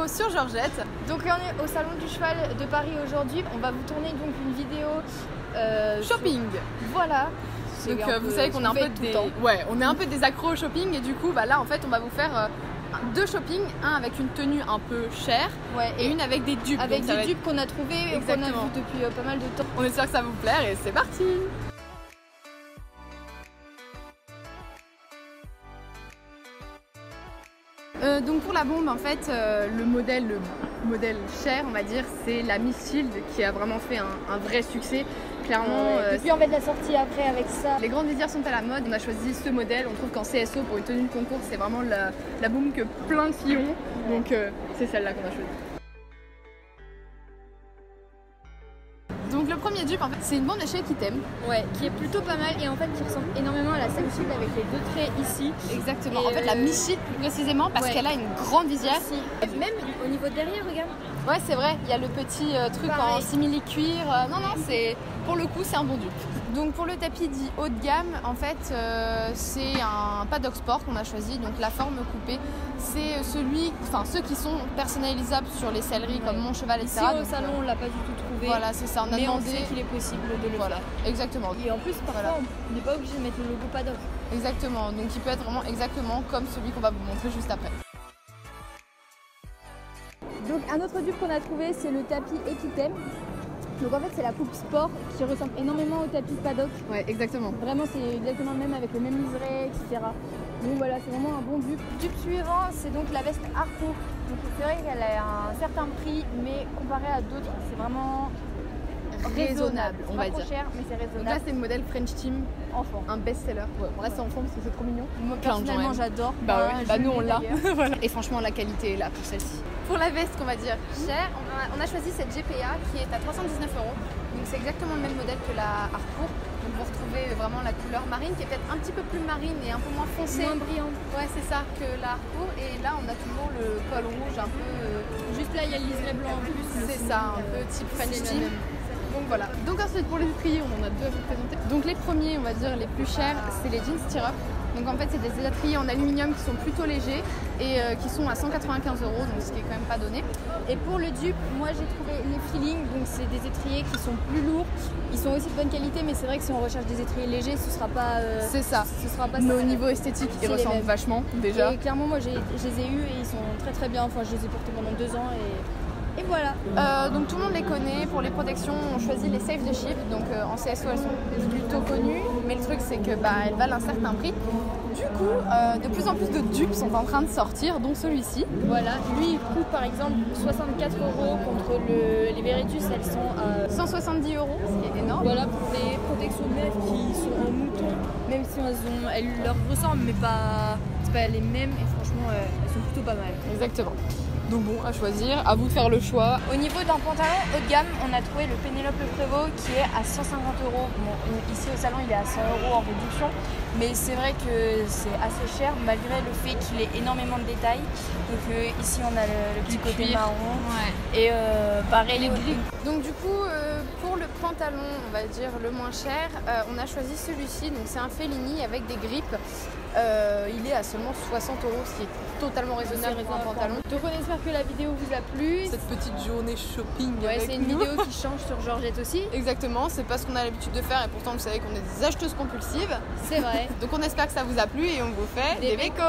sur Georgette. Donc là on est au salon du cheval de Paris aujourd'hui. On va vous tourner donc une vidéo shopping. Voilà. Donc vous savez qu'on est un peu on est un peu des accros au shopping et du coup là en fait on va vous faire deux shopping, un avec une tenue un peu chère et une avec des dupes. Avec des dupes qu'on a trouvées et qu'on a vu depuis pas mal de temps. On espère que ça vous plaire et c'est parti. Donc pour la bombe en fait le modèle cher on va dire c'est la Miss Shield qui a vraiment fait un vrai succès clairement. Depuis en fait la sortie après avec ça. Les grandes visières sont à la mode, on a choisi ce modèle, on trouve qu'en CSO pour une tenue de concours c'est vraiment la bombe que plein de filles ont, donc c'est celle-là qu'on a choisi. Donc le premier dupe en fait c'est une bande de chez Equitem. Ouais, qui est plutôt pas mal et en fait qui ressemble énormément à la Sam Shield avec les deux traits ici. Exactement, en fait la Miss Shield plus précisément parce qu'elle a une grande visière. Même au niveau de derrière, regarde. Ouais c'est vrai, il y a le petit truc en simili-cuir. Non, c'est pour le coup c'est un bon dupe. Donc pour le tapis dit haut de gamme, en fait c'est un paddock sport qu'on a choisi, donc la forme coupée. C'est ceux qui sont personnalisables sur les selleries comme Mon Cheval, etc. Ici au salon on l'a pas du tout trouvé. Voilà c'est ça, on a demandé. On sait qu'il est possible de le faire. Exactement. Et en plus parfois on n'est pas obligé de mettre le logo paddock. Exactement, donc il peut être vraiment exactement comme celui qu'on va vous montrer juste après. Donc un autre dupe qu'on a trouvé c'est le tapis Equitem. Donc en fait c'est la coupe sport qui ressemble énormément au tapis paddock. Ouais exactement. Vraiment c'est exactement le même avec le même liseré etc. Donc voilà c'est vraiment un bon dupe. Dupe suivant c'est donc la veste Harcourt. Donc c'est vrai qu'elle a un certain prix mais comparé à d'autres c'est vraiment raisonnable. On va dire. Pas trop cher mais c'est raisonnable. Donc là c'est le modèle French Team enfant. Un best-seller. Ouais, bon, là c'est enfant parce que c'est trop mignon. Moi personnellement j'adore. Nous on l'a. Voilà. Et franchement la qualité est là pour celle-ci. Pour la veste qu'on va dire chère, on a choisi cette GPA qui est à 319 €. Donc c'est exactement le même modèle que la Harcourt. Donc vous retrouvez vraiment la couleur marine qui est peut-être un petit peu plus marine et un peu moins foncée. Moins brillante. Ouais c'est ça que la Harcourt. Et là on a toujours le col rouge un peu. Juste là il y a le liseré blanc en plus. C'est ça, un peu type French Team. Donc voilà. Donc ensuite pour les étriers, on en a deux à vous présenter. Donc les premiers, on va dire les plus chers, c'est les jeans stirrup. Donc en fait c'est des étriers en aluminium qui sont plutôt légers et qui sont à 195 €, donc ce qui est quand même pas donné. Et pour le dupe, moi j'ai trouvé les feelings, donc c'est des étriers qui sont plus lourds. Ils sont aussi de bonne qualité, mais c'est vrai que si on recherche des étriers légers, ce sera pas. C'est ça. Ce sera pas. Mais au niveau esthétique, ils ressemblent vachement déjà. Et clairement, moi je les ai eus et ils sont très très bien. Enfin, je les ai portés pendant 2 ans et voilà. Donc tout le monde les connaît. Pour les protections, on choisit les Save the Ship. Donc en CSO, elles sont plutôt connues. Mais le truc, c'est que elles valent un certain prix. Du coup, de plus en plus de dupes sont en train de sortir, dont celui-ci. Voilà. Lui, il coûte par exemple 64 € contre les Veritus, elles sont à 170 €, ce qui est énorme. Voilà pour les protections neufs qui sont en mouton, même si elles leur ressemblent, mais c'est pas les mêmes. Et franchement, elles sont plutôt pas mal. Exactement. Donc bon, à choisir, à vous de faire le choix. Au niveau d'un pantalon haut de gamme, on a trouvé le Pénélope Le Prévost qui est à 150 €. Bon, ici au salon, il est à 100 € en réduction, mais c'est vrai que c'est assez cher malgré le fait qu'il ait énormément de détails. Donc ici, on a le petit côté marron et pareil les gris. Donc du coup, pour le pantalon, on va dire le moins cher, on a choisi celui-ci. Donc c'est un Fellini avec des grippes. Il est à seulement 60 €, ce qui est totalement raisonnable pour un pantalon. Donc on espère que la vidéo vous a plu. Cette petite journée shopping avec c'est une vidéo qui change sur Georgette aussi. Exactement, c'est pas ce qu'on a l'habitude de faire et pourtant vous savez qu'on est des acheteuses compulsives. C'est vrai. Donc on espère que ça vous a plu et on vous fait des bécos.